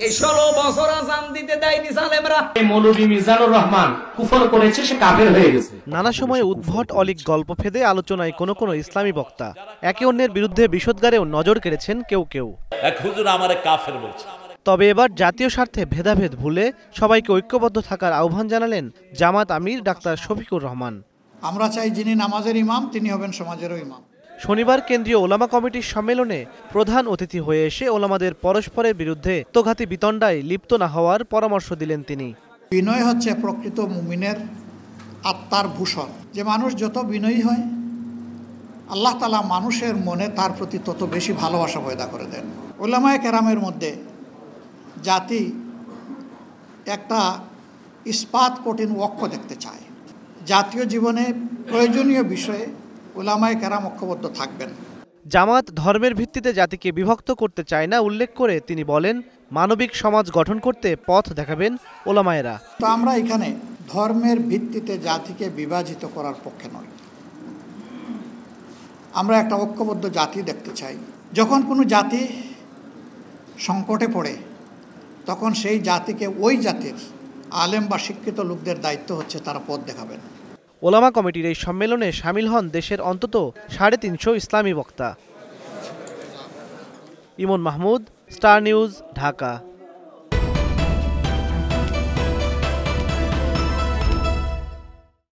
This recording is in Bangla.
এই 16 বছর আযান দিতে দেয়নি জালেমরা। এই মৌলভী মিজানুর রহমান কুফর করেছে, সে কাফের হয়ে গেছে। নানা সময়ে উদ্ভট অলীক গল্প ফেদে আলোচনায় কোনো ইসলামী বক্তা একে অন্যের বিরুদ্ধে বিষোদ্গারেও নজর কেড়েছেন কেউ। এক হুজুর আমারে কাফের বলছে। তবে এবার জাতীয় স্বার্থে ভেদাভেদ ভুলে সবাইকে ঐক্যবদ্ধ থাকার আহ্বান জানালেন জামাত আমির ডাক্তার শফিকুর রহমান। আমরা চাই যিনি নামাজের ইমাম তিনি হবেন সমাজেরও ইমাম। শনিবার কেন্দ্রীয় ওলামা কমিটির সম্মেলনে প্রধান অতিথি হয়ে এসে ওলামাদের পরস্পরের বিরুদ্ধে আত্মঘাতী বিতণ্ডায় লিপ্ত না হওয়ার পরামর্শ দিলেন তিনি। বিনয় হচ্ছে প্রকৃত মুমিনের আত্মার ভূষণ। যে মানুষ যত বিনয়ী হয় আল্লাহ তাআলা মানুষের মনে তার প্রতি তত বেশি ভালোবাসা পয়দা করে দেন। উলামায়ে কেরামের মধ্যে জাতি একটা ইস্পাত কঠিন ওয়াক্য দেখতে চায়। জাতীয় জীবনে প্রয়োজনীয় বিষয়ে উলামায়ে কেরাম ঐক্যবদ্ধ থাকবেন। জামাত ধর্মের ভিত্তিতে জাতিকে বিভক্ত করতে চায় না উল্লেখ করে তিনি বলেন, মানবিক সমাজ গঠন করতে পথ দেখাবেন ওলামায়েরা। তো আমরা এখানে ধর্মের ভিত্তিতে জাতিকে বিভাজিত করার পক্ষে নই। আমরা একটা ঐক্যবদ্ধ জাতি দেখতে চাই। যখন কোনো জাতি সংকটে পড়ে তখন সেই জাতিকে ওই জাতির আলেম বা শিক্ষিত লোকদের দায়িত্ব হচ্ছে তারা পথ দেখাবেন। ওলামা কমিটির এই সম্মেলনে সামিল হন দেশের অন্তত 350 ইসলামী বক্তা। ইমন মাহমুদ, স্টার নিউজ, ঢাকা।